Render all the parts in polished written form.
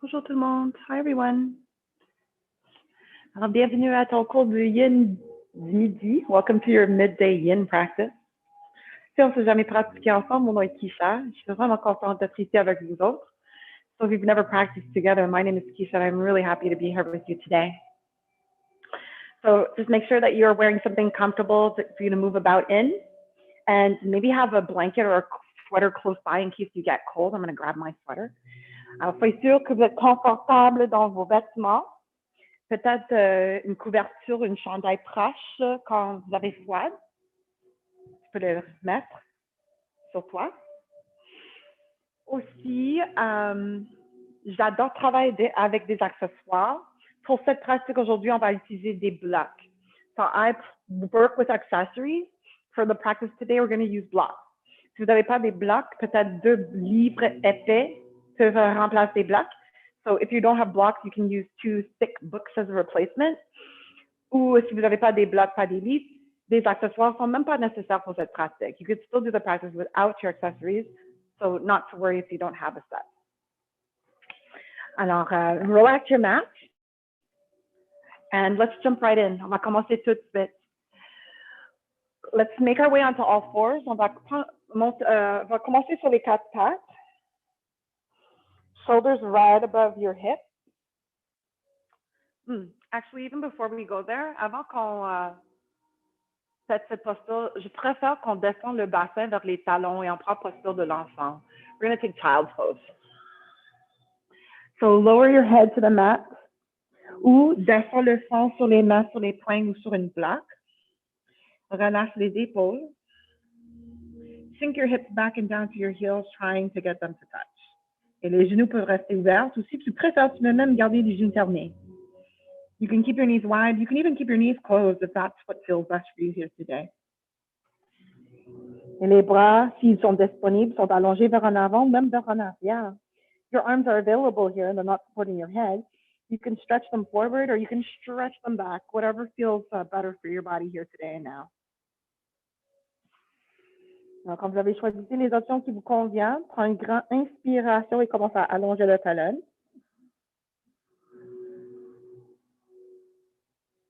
Bonjour tout le monde. Hi everyone. Alors, bienvenue à ton cours de yin du midi. Welcome to your midday yin practice. Si on ne s'est jamais pratiqué ensemble, mon nom est Keisha. Je suis vraiment contente d'être ici avec vous autres. So if we've never practiced together, my name is Keisha and I'm really happy to be here with you today. So just make sure that you're wearing something comfortable for you to move about in, and maybe have a blanket or a sweater close by in case you get cold. I'm going to grab my sweater. Alors, soyez sûr que vous êtes confortable dans vos vêtements. Peut-être une couverture, une chandail proche quand vous avez froid. Tu peux le mettre sur toi. Aussi, j'adore travailler avec des accessoires. Pour cette pratique aujourd'hui, on va utiliser des blocs. So I work with accessories. For the practice today, we're going to use blocks. Si vous n'avez pas des blocs, peut-être 2 livres épais peuvent remplacer des blocs. So if you don't have blocks, you can use 2 thick books as a replacement. Ou si vous n'avez pas des blocs, pas des livres, des accessoires ne sont même pas nécessaires pour cette pratique. You could still do the practice without your accessories, so not to worry if you don't have a set. Alors, relax your mat. And let's jump right in. On va commencer tout de suite. Let's make our way onto all fours. On va commencer sur les 4 pattes. Shoulders right above your hips. Actually, even before we go there, avant qu'on fasse cette posture, je préfère qu'on descende le bassin vers les talons et on prend posture de l'enfant. We're going to take child's pose. So lower your head to the mat. Ou descends le fond sur les mains, sur les poings ou sur une plaque. Relâche les épaules. Sink your hips back and down to your heels, trying to get them to touch. Et les genoux peuvent rester ouverts. Ou si tu préfères, tu peux même garder les genoux fermés. You can keep your knees wide. You can even keep your knees closed if that's what feels best for you here today. Et les bras, s'ils sont disponibles, sont allongés vers en avant, même vers en arrière. Your arms are available here and they're not supporting your head. You can stretch them forward or you can stretch them back, whatever feels better for your body here today and now. Alors, quand vous avez choisi les options qui vous conviennent, prenez une grande inspiration et commencez à allonger le talon.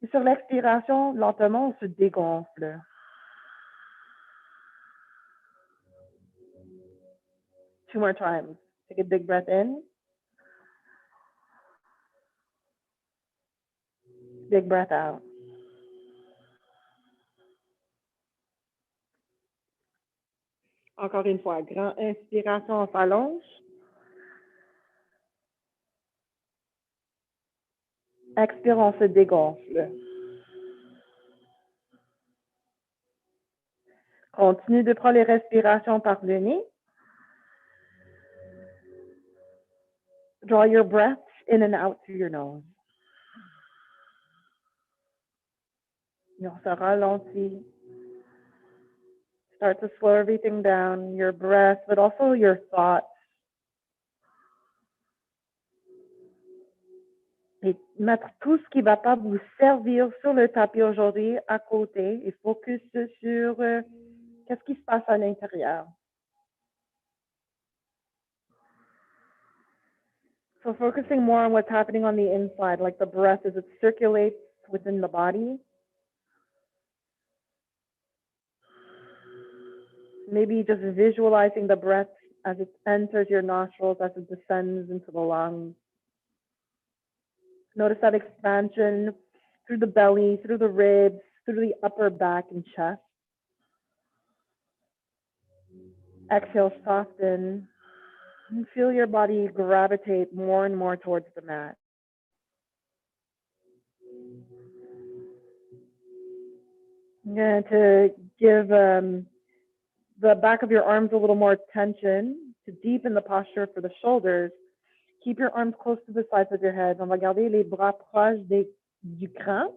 Et sur l'expiration, lentement, on se dégonfle. Two more times. Take a big breath in. Big breath out. Encore une fois, grande inspiration, on s'allonge. Expire, on se dégonfle. Continue de prendre les respirations par le nez. Draw your breath in and out through your nose. Et on se ralentit. Start to slow everything down, your breath, but also your thoughts. Et mettre tout ce qui ne va pas vous servir sur le tapis aujourd'hui à côté et focus sur qu'est-ce qui se passe à l'intérieur. So focusing more on what's happening on the inside, like the breath as it circulates within the body. Maybe just visualizing the breath as it enters your nostrils, as it descends into the lungs. Notice that expansion through the belly, through the ribs, through the upper back and chest. Exhale, soften, and feel your body gravitate more and more towards the mat. I'm going to give the back of your arms a little more tension to deepen the posture for the shoulders. Keep your arms close to the sides of your head. On va garder les bras proches du crâne.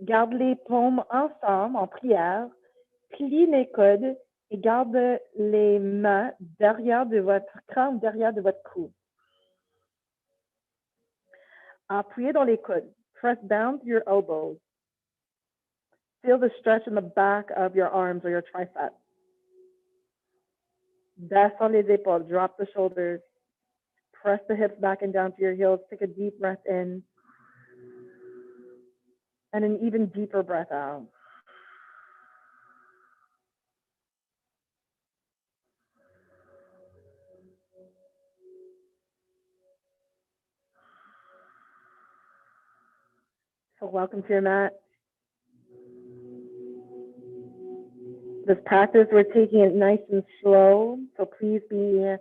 Garde les paumes ensemble en prière. Plie les coudes et garde les mains derrière de votre crâne, derrière de votre cou. Appuyez dans les coudes. Press down to your elbows. Feel the stretch in the back of your arms or your triceps. Descends les épaules. Drop the shoulders. Press the hips back and down to your heels. Take a deep breath in. And an even deeper breath out. So welcome to your mat. This practice, we're taking it nice and slow, so please be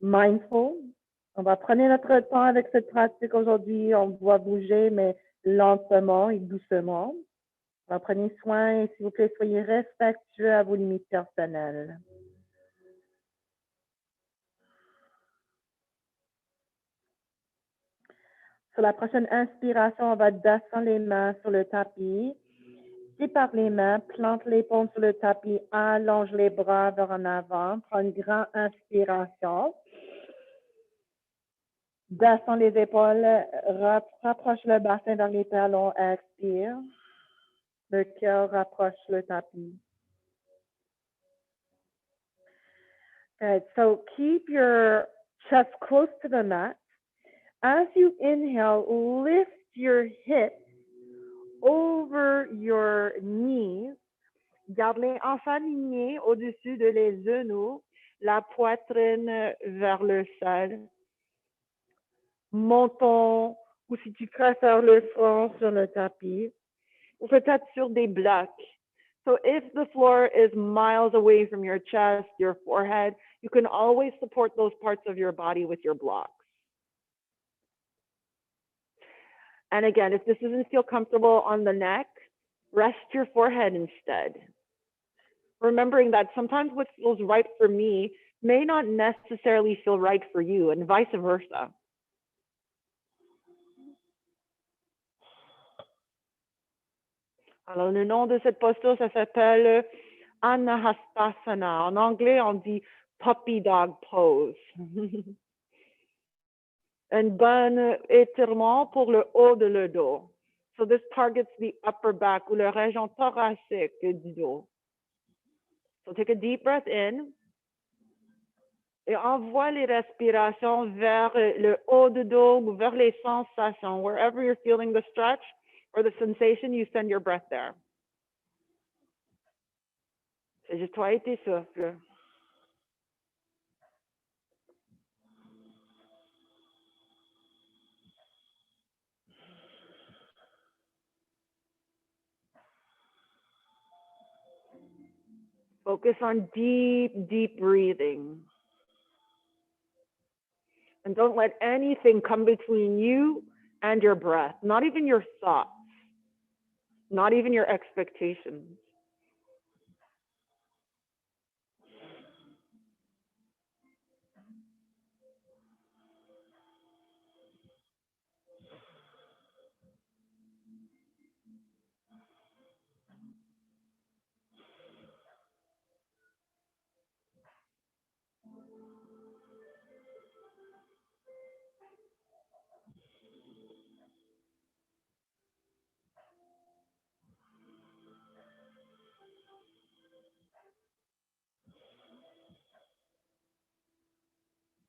mindful. On va prendre notre temps avec cette pratique aujourd'hui. On va bouger, mais lentement et doucement. Prenez soin et s'il vous plaît, soyez respectueux à vos limites personnelles. Sur la prochaine inspiration, on va descendre les mains sur le tapis. Sépare les mains, plante les paumes sur le tapis, allonge les bras vers en avant. Prends une grande inspiration. Descends les épaules, rapproche le bassin vers les talons, expire. Le cœur rapproche le tapis. Good. So keep your chest close to the mat. As you inhale, lift your hips over your knees. Garde-les enfin alignés au-dessus de les genoux, la poitrine vers le sol. Montons, ou si tu préfères le front sur le tapis, ou peut-être sur des blocs. So if the floor is miles away from your chest, your forehead, you can always support those parts of your body with your blocks. And again, if this doesn't feel comfortable on the neck, rest your forehead instead. Remembering that sometimes what feels right for me may not necessarily feel right for you, and vice versa. Alors, le nom de cette posture, ça s'appelle Anahastasana. En anglais, on dit puppy dog pose. Un bon étirement pour le haut de le dos. So this targets the upper back ou la région thoracique du dos. So take a deep breath in et envoie les respirations vers le haut du dos ou vers les sensations. Wherever you're feeling the stretch or the sensation, you send your breath there. C'est juste toi et tes souffles. Focus on deep, deep breathing. And don't let anything come between you and your breath, not even your thoughts, not even your expectations.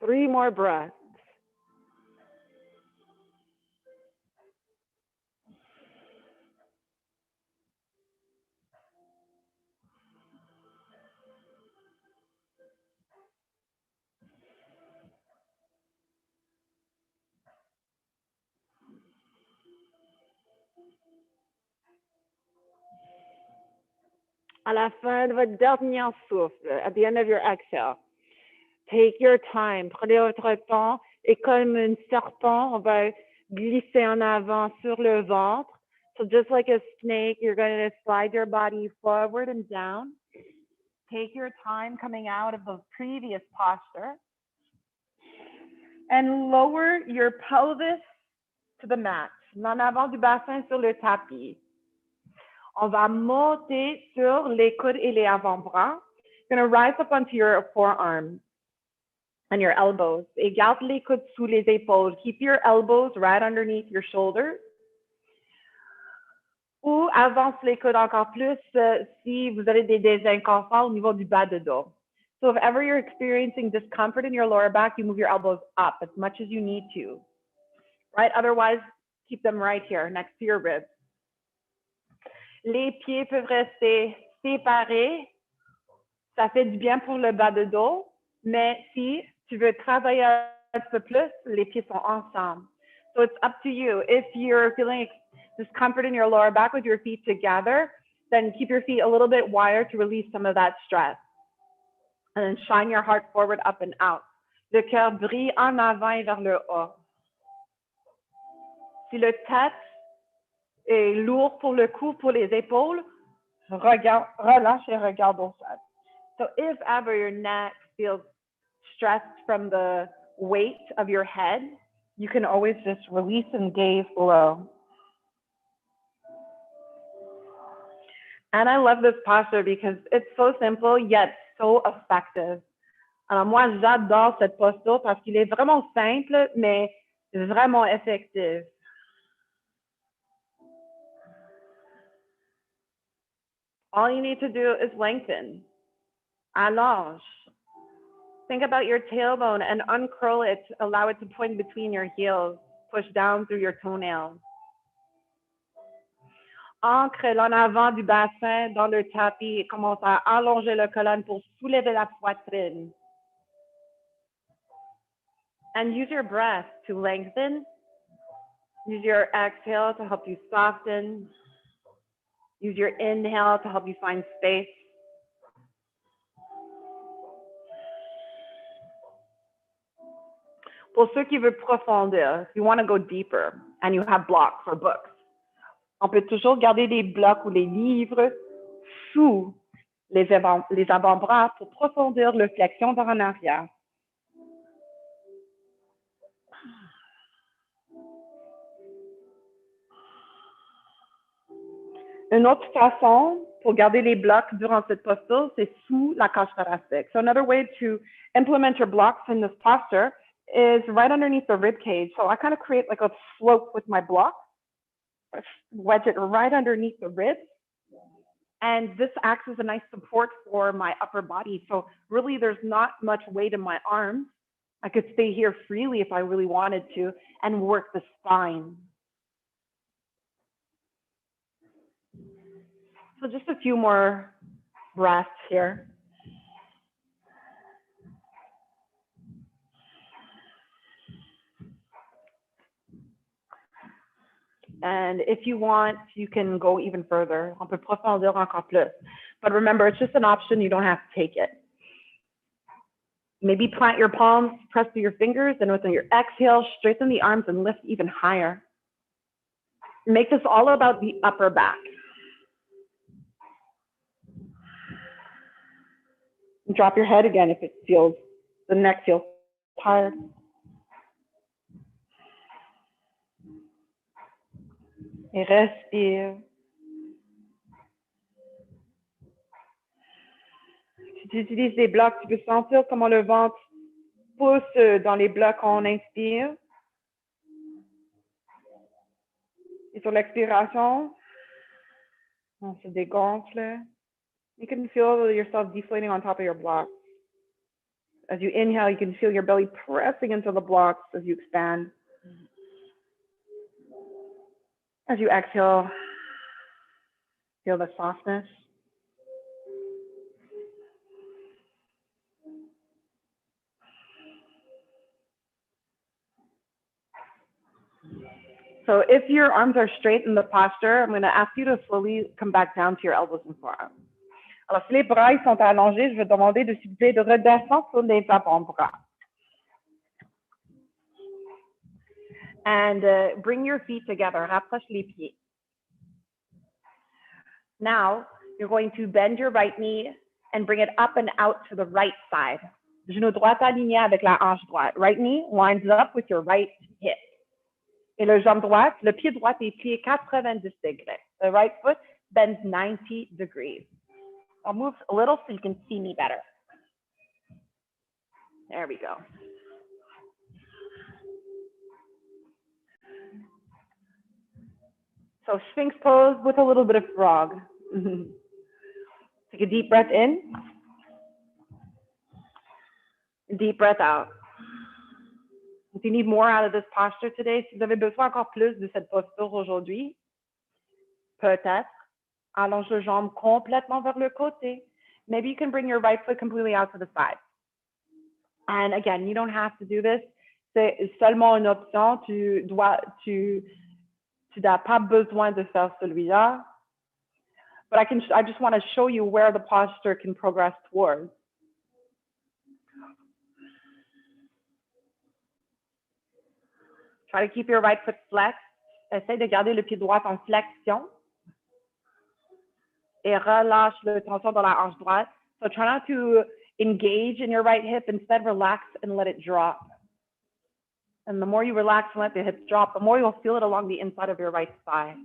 Three more breaths. À la fin de votre dernier souffle, at the end of your exhale, take your time, prenez votre temps et comme un serpent, on va glisser en avant sur le ventre. So just like a snake, you're going to slide your body forward and down. Take your time coming out of the previous posture. And lower your pelvis to the mat. En avant du bassin sur le tapis. On va monter sur les coudes et les avant-bras. You're going to rise up onto your forearms and your elbows. Et garde les coudes sous les épaules. Keep your elbows right underneath your shoulders. Ou avance les coudes encore plus si vous avez des inconforts au niveau du bas de dos. So if ever you're experiencing discomfort in your lower back, you move your elbows up as much as you need to, right? Otherwise, keep them right here next to your ribs. Les pieds peuvent rester séparés. Ça fait du bien pour le bas de dos, mais si tu veux travailler un petit peu plus, les pieds sont ensemble. So it's up to you. If you're feeling discomfort in your lower back with your feet together, then keep your feet a little bit wider to release some of that stress. And then shine your heart forward, up and out. Le cœur brille en avant et vers le haut. Si le tête est lourd pour le cou, pour les épaules, regarde, relâche et regarde au sol. So if ever your neck feels stressed from the weight of your head, you can always just release and gaze below. And I love this posture because it's so simple yet so effective. Alors moi, j'adore cette posture parce qu'il est vraiment simple, mais vraiment effectif. All you need to do is lengthen. Allonge. Think about your tailbone and uncurl it. Allow it to point between your heels. Push down through your toenails. Ancre l'en avant du bassin dans le tapis et commence à allonger la colonne pour soulever la poitrine. And use your breath to lengthen. Use your exhale to help you soften. Use your inhale to help you find space. Pour ceux qui veulent profondir, if you want to go deeper and you have blocks or books, on peut toujours garder des blocs ou les livres sous les avant-bras pour profondir le flexion vers en arrière. Une autre façon pour garder les blocs durant cette posture, c'est sous la cage thoracique. So another way to implement your blocks in this posture is right underneath the rib cage. So I kind of create like a slope with my block, wedge it right underneath the ribs. And this acts as a nice support for my upper body. So really there's not much weight in my arms. I could stay here freely if I really wanted to and work the spine. So just a few more breaths here. And if you want, you can go even further. On peut profondir encore plus. But remember, it's just an option. You don't have to take it. Maybe plant your palms, press through your fingers, and with your exhale, straighten the arms and lift even higher. Make this all about the upper back. Drop your head again if it feels, the neck feels tired. Et respire. Si tu utilises des blocs, tu peux sentir comment le ventre pousse dans les blocs quand on inspire. Et sur l'expiration, on se dégonfle. You can feel yourself deflating on top of your blocks. As you inhale, you can feel your belly pressing into the blocks as you expand. As you exhale, feel the softness. So if your arms are straight in the posture, I'm going to ask you to slowly come back down to your elbows and forearms. Alors, si les bras sont allongés, je vais demander de s'il vous plaît de redescendre sur les avant-bras. And bring your feet together. Rapproche les pieds. Now, you're going to bend your right knee and bring it up and out to the right side. Genou droit aligné avec la hanche droite. Right knee lines up with your right hip. Et le jambe droite, le pied droit est plié 90 degrés. The right foot bends 90 degrees. I'll move a little so you can see me better. There we go. So Sphinx pose with a little bit of frog. Take a deep breath in. Deep breath out. If you need more out of this posture today, si vous avez besoin encore plus de cette posture aujourd'hui, peut-être allonge le jambe complètement vers le côté. Maybe you can bring your right foot completely out to the side. And again, you don't have to do this. C'est seulement une option. Tu n'as pas besoin de faire celui-là. But I just want to show you where the posture can progress towards. Try to keep your right foot flexed. Essaye de garder le pied droit en flexion. Et relâche le tension dans la hanche droite. So try not to engage in your right hip. Instead, relax and let it drop. And the more you relax and let the hips drop, the more you'll feel it along the inside of your right thigh.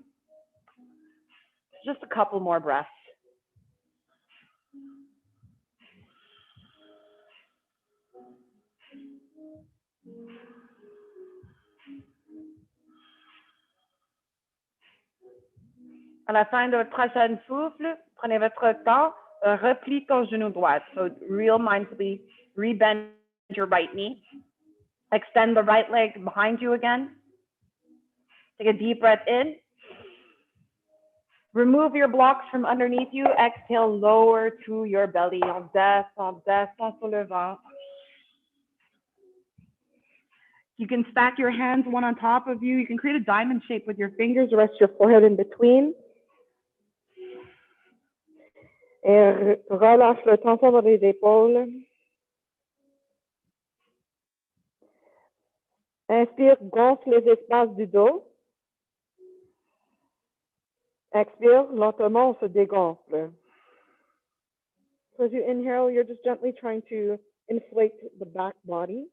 Just a couple more breaths. À la fin de votre prochain souffle, prenez votre temps, replie ton genou droit. So real mindfully, rebend your right knee. Extend the right leg behind you again. Take a deep breath in. Remove your blocks from underneath you. Exhale, lower to your belly. On descend sur le ventre. You can stack your hands one on top of you. You can create a diamond shape with your fingers. Rest your forehead in between. Et relâche le tension dans les épaules. Inspire, gonfle les espaces du dos. Expire, lentement, on se dégonfle. So as you inhale, you're just gently trying to inflate the back body.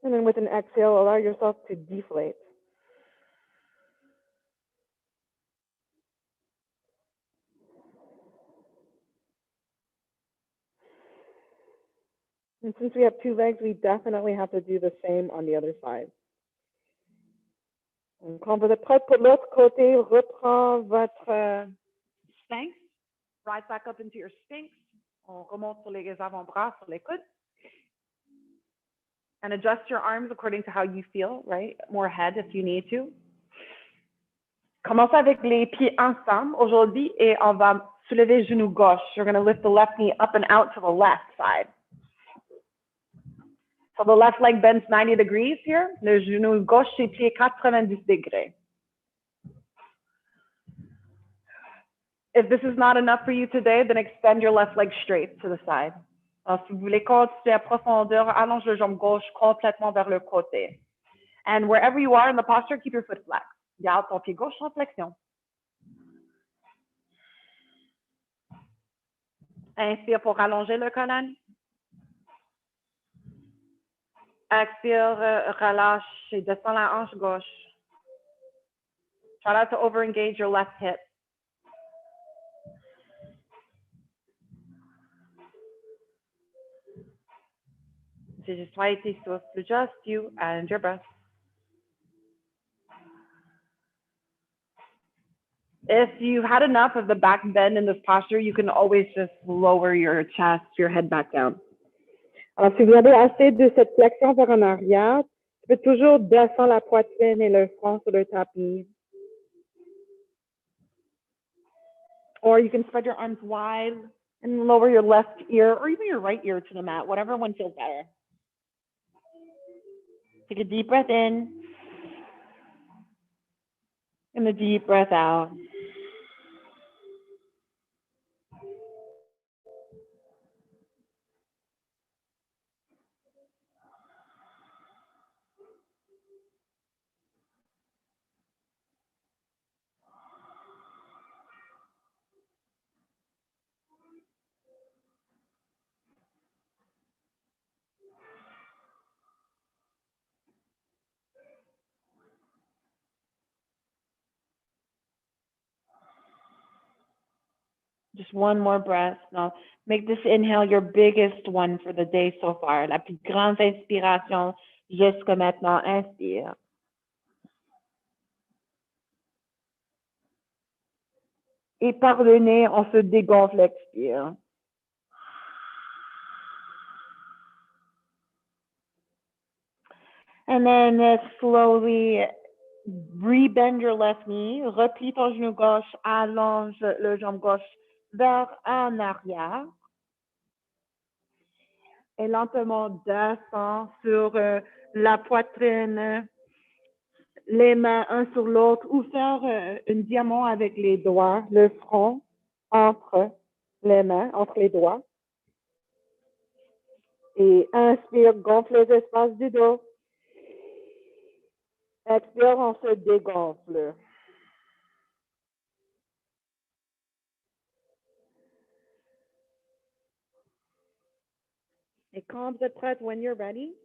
And then with an exhale, allow yourself to deflate. And since we have two legs, we definitely have to do the same on the other side. Donc, quand vous êtes prête pour l'autre côté, reprends votre sphinx. Rise back up into your sphinx. On remonte sur les avant-bras, sur les coudes. And adjust your arms according to how you feel, right? More head if you need to. Commencez avec les pieds ensemble aujourd'hui et on va soulever le genou gauche. You're going to lift the left knee up and out to the left side. So the left leg bends 90 degrees here. Le genou gauche est plié 90 degrés. If this is not enough for you today, then extend your left leg straight to the side. Alors, si vous voulez continuer à profondeur, allonge le jambe gauche complètement vers le côté. And wherever you are in the posture, keep your foot flat. Garde ton pied gauche en flexion. Inspire pour allonger le colonne. Expire, relâche et descends la hanche gauche. Try not to over-engage your left hip. C'est juste toi et tes souffles, just you and your breath. If you've had enough of the back bend in this posture, you can always just lower your chest, your head back down. Alors, si vous avez assez de cette flexion vers en arrière, tu peux toujours descendre la poitrine et le front sur le tapis. Or you can spread your arms wide and lower your left ear or even your right ear to the mat, whatever one feels better. Take a deep breath in and a deep breath out. Just one more breath. Now, make this inhale your biggest one for the day so far. La plus grande inspiration jusqu'à maintenant. Inspire. Et par le nez, on se dégonfle, expire. And then slowly rebend your left knee. Replie ton genou gauche, allonge le jambe gauche vers en arrière. Et lentement descends sur la poitrine, les mains un sur l'autre, ou faire un diamant avec les doigts, le front entre les mains, entre les doigts. Et inspire, gonfle les espaces du dos. Expire, on se dégonfle. Et quand vous êtes prête, when you're ready,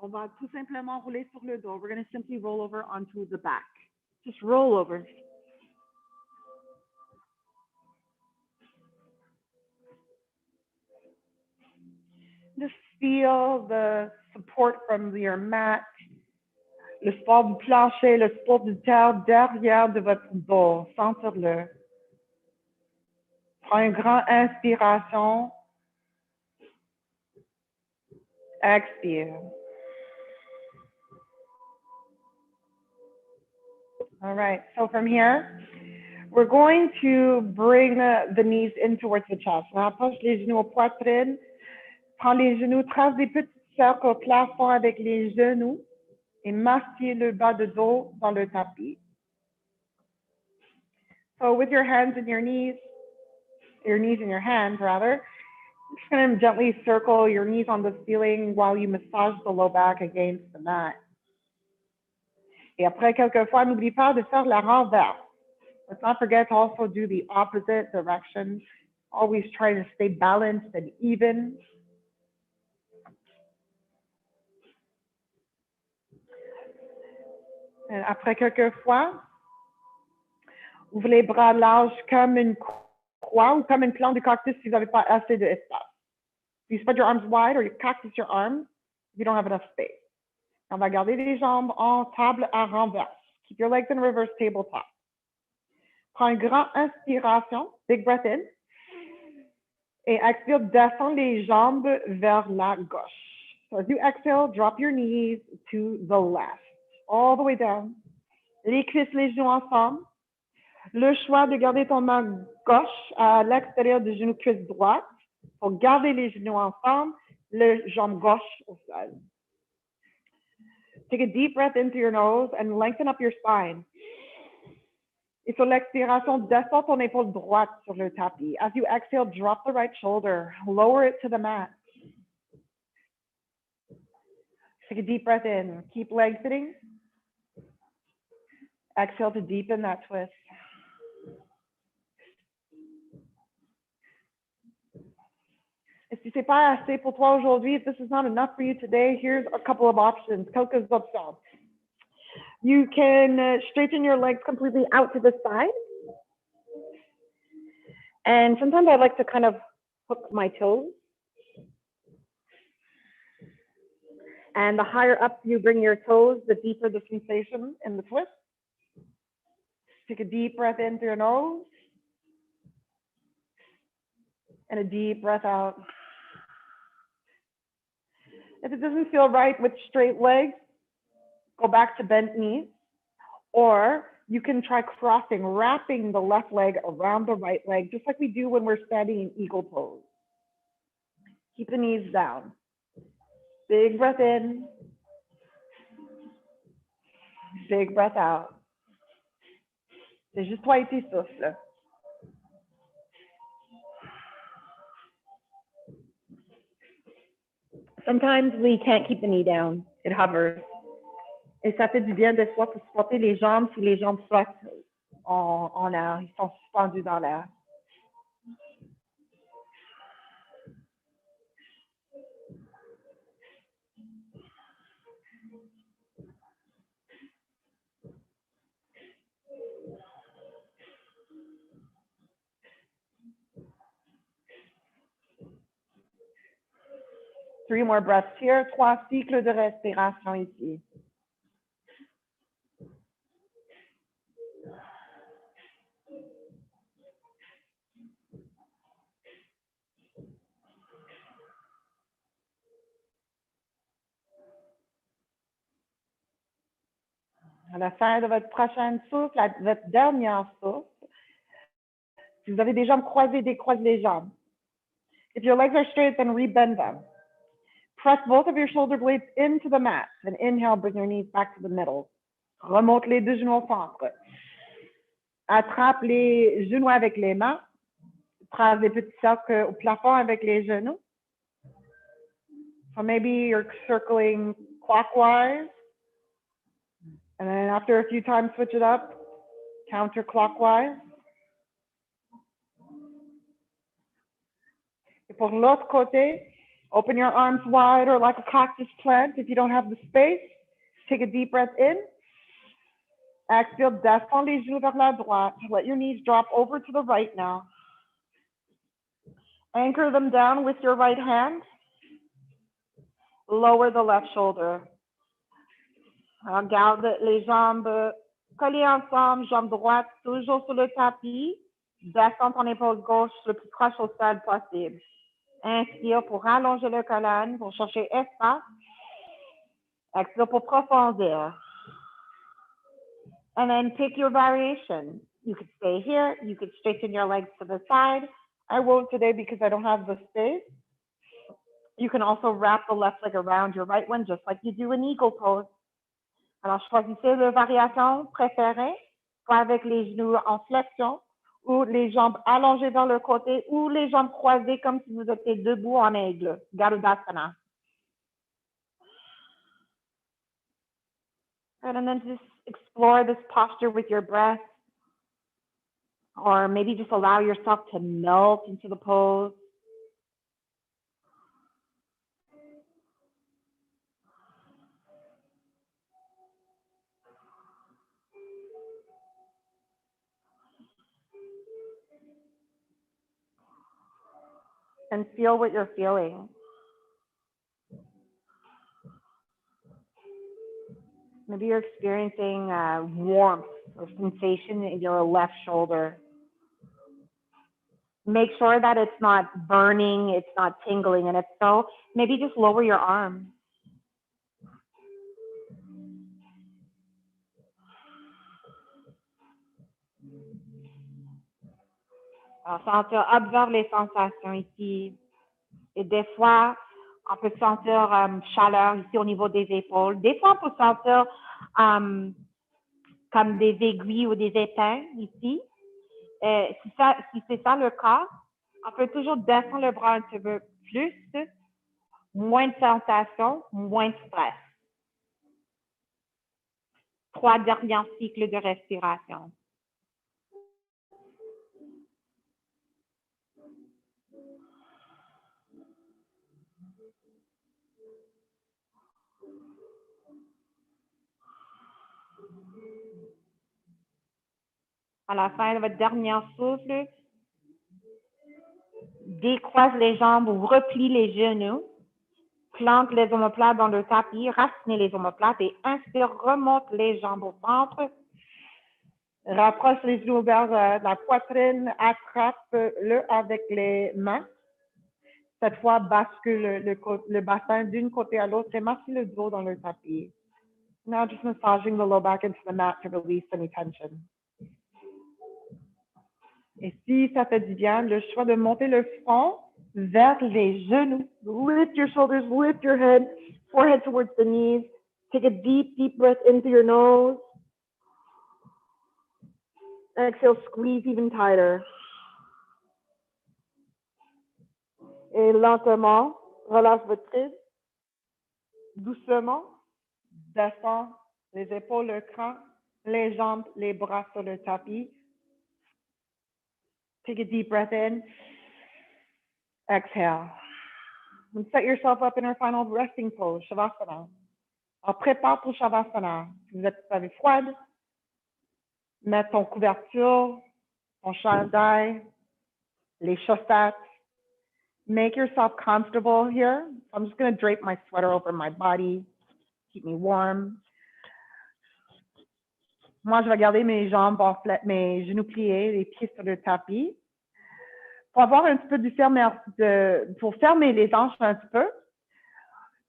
on va tout simplement rouler sur le dos. We're going to simply roll over onto the back. Just roll over. Just feel the support from your mat, le support du plancher, le support du terre derrière de votre dos. Sentir-le. Prends une grande inspiration. Expire. All right, so from here, we're going to bring the knees in towards the chest. On approche les genoux aux poitrines. Prends les genoux, trace des petits cercles au plafond avec les genoux et mastiez le bas de dos dans le tapis. So with your hands and your knees and your hands rather, just going to gently circle your knees on the ceiling while you massage the low back against the mat. Et après quelques fois, n'oublie pas de faire la renverse. Let's not forget to also do the opposite direction. Always try to stay balanced and even. Et après quelques fois, ouvrez les bras larges comme une croix ou comme une plante de cactus si vous n'avez pas assez d'espace. You spread your arms wide or you cactus your arms if you don't have enough space. On va garder les jambes en table à renverse. Keep your legs in reverse tabletop. Prends une grande inspiration, big breath in. Et expire, descends les jambes vers la gauche. So as you exhale, drop your knees to the left, all the way down. Les cuisses, les genoux ensemble. Le choix de garder ton main gauche à l'extérieur du genou cuisse droite pour garder les genoux ensemble, le jambe gauche au sol. Take a deep breath into your nose and lengthen up your spine. Et sur l'expiration, descends ton épaule droite sur le tapis. As you exhale, drop the right shoulder. Lower it to the mat. Take a deep breath in. Keep lengthening. Exhale to deepen that twist. Et si c'est pas assez pour toi aujourd'hui, if this is not enough for you today, here's a couple of options. Quelques options. You can straighten your legs completely out to the side. And sometimes I like to kind of hook my toes. And the higher up you bring your toes, the deeper the sensation in the twist. Take a deep breath in through your nose. And a deep breath out. If it doesn't feel right with straight legs, go back to bent knees, or you can try crossing, wrapping the left leg around the right leg, just like we do when we're standing in eagle pose. Keep the knees down. Big breath in. Big breath out. C'est juste toi et tes souffles. Sometimes we can't keep the knee down. It hovers. Et ça fait du bien des fois pour supporter les jambes si les jambes flottent en l'air. Ils sont suspendus dans l'air. Three more breaths here. 3 cycles de respiration ici. À la fin de votre prochaine souffle, à votre dernière souffle, si vous avez des jambes croisées, décroisez les jambes. If your legs are straight, then rebend them. Press both of your shoulder blades into the mat. Then inhale, bring your knees back to the middle. Remonte les deux genoux au centre. Attrape les genoux avec les mains. Trace des petits cercles au plafond avec les genoux. So maybe you're circling clockwise. And then after a few times, switch it up, counterclockwise. Et pour l'autre côté, open your arms wide or like a cactus plant. If you don't have the space, take a deep breath in. Exhale, descend les genoux vers la droite. Let your knees drop over to the right now. Anchor them down with your right hand. Lower the left shoulder. Alors, garde les jambes collées ensemble, jambes droites toujours sur le tapis. Descends ton épaule gauche le plus proche au sol possible. Inspire pour allonger le colonne, pour chercher espace. Expire pour profondir. And then pick your variation. You could stay here. You could straighten your legs to the side. I won't today because I don't have the space. You can also wrap the left leg around your right one, just like you do an eagle pose. Alors, choisissez la variation préférée, soit avec les genoux en flexion, ou les jambes allongées vers le côté, ou les jambes croisées comme si vous étiez debout en aigle, Garudasana. And then just explore this posture with your breath, or maybe just allow yourself to melt into the pose. And feel what you're feeling. Maybe you're experiencing warmth or sensation in your left shoulder. Make sure that it's not burning, it's not tingling, and if so, maybe just lower your arm. Alors, observe les sensations ici. Et des fois, on peut sentir chaleur ici au niveau des épaules. Des fois, on peut sentir comme des aiguilles ou des épingles ici. Si c'est ça le cas, on peut toujours descendre le bras un petit peu plus, moins de sensations, moins de stress. 3 derniers cycles de respiration. À la fin de votre dernier souffle, décroise les jambes ou replie les genoux. Plante les omoplates dans le tapis, racinez les omoplates et inspire, remonte les jambes au centre. Rapproche les genoux vers la poitrine, attrape-le avec les mains. Cette fois, bascule le bassin d'une côté à l'autre et massez le dos dans le tapis. Now just massaging the low back into the mat to release any tension. Et si ça fait du bien, le choix de monter le front vers les genoux. Lift your shoulders, lift your head, forehead towards the knees. Take a deep, deep breath into your nose. Exhale, squeeze even tighter. Et lentement, relâche votre tête. Doucement, descend les épaules, le crâne, les jambes, les bras sur le tapis. Take a deep breath in. Exhale. And set yourself up in our final resting pose, Shavasana. Alors, prépare pour Shavasana. Si vous avez froide, mets ton couverture, ton chandail, les chaussettes. Make yourself comfortable here. I'm just going to drape my sweater over my body, keep me warm. Moi, je vais garder mes jambes mes genoux pliés, les pieds sur le tapis. Pour avoir un petit peu pour fermer les hanches un petit peu,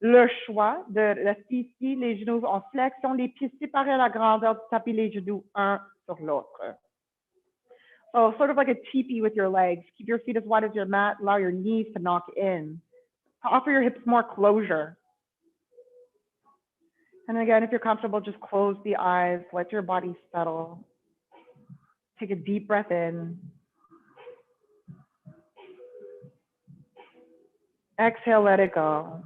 le choix de rester ici, les genoux en flexion, les pieds séparés à la grandeur du tapis, les genoux un sur l'autre. So sort of like a teepee with your legs. Keep your feet as wide as your mat. Allow your knees to knock in. Offer your hips more closure. And again, if you're comfortable, just close the eyes. Let your body settle. Take a deep breath in. Exhale, let it go.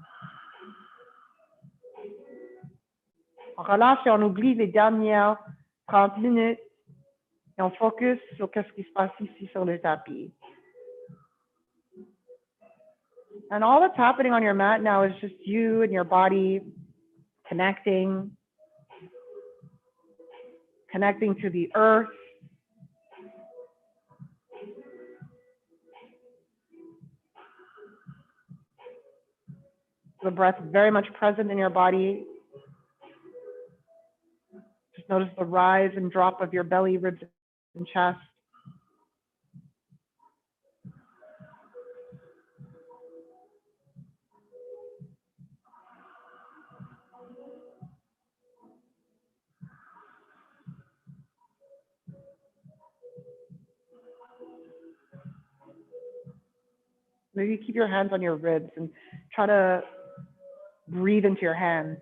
On relâche et on oublie les dernières 30 minutes et on focus sur ce qui se passe ici sur le tapis. And all that's happening on your mat now is just you and your body connecting to the earth. The breath is very much present in your body. Just notice the rise and drop of your belly, ribs, and chest. Maybe keep your hands on your ribs and try to breathe into your hands.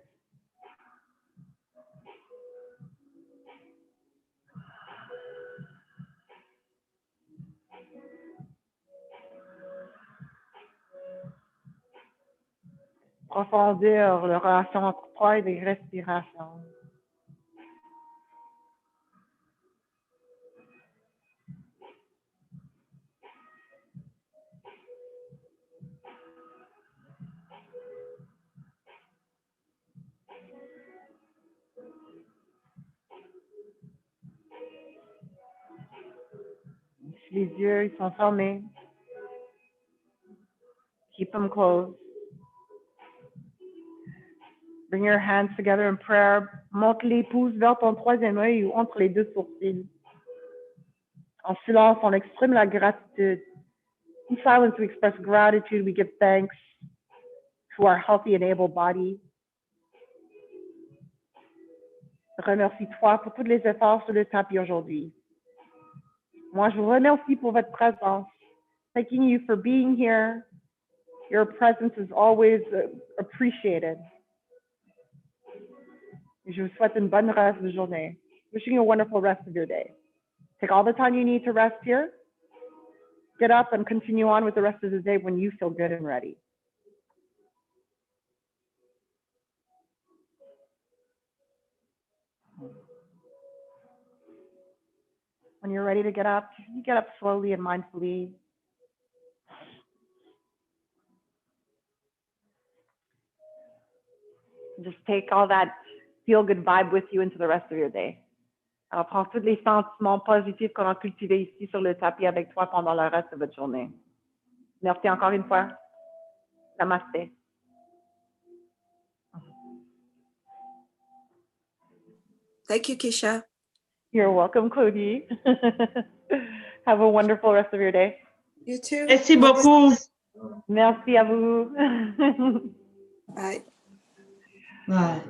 Approfondir la relation entre toi et les respirations. Si les yeux ils sont fermés, keep them closed. Bring your hands together in prayer. Monte les pouces vers ton troisième œil ou entre les deux sourcils. En silence, on exprime la gratitude. In silence, we express gratitude. We give thanks to our healthy and able body. Remercie-toi pour tous les efforts sur le tapis aujourd'hui. Moi, je vous remercie pour votre présence. Thanking you for being here. Your presence is always appreciated. Je vous souhaite une bonne reste de journée. Wishing you a wonderful rest of your day. Take all the time you need to rest here. Get up and continue on with the rest of the day when you feel good and ready. When you're ready to get up, you get up slowly and mindfully. Just take all that feel-good vibe with you into the rest of your day. Alors, prends tous les sentiments positifs qu'on a cultivés ici sur le tapis avec toi pendant le reste de votre journée. Merci encore une fois. Namaste. Thank you, Keisha. You're welcome, Claudie. Have a wonderful rest of your day. You too. Merci beaucoup. Merci à vous. Bye. Ouais.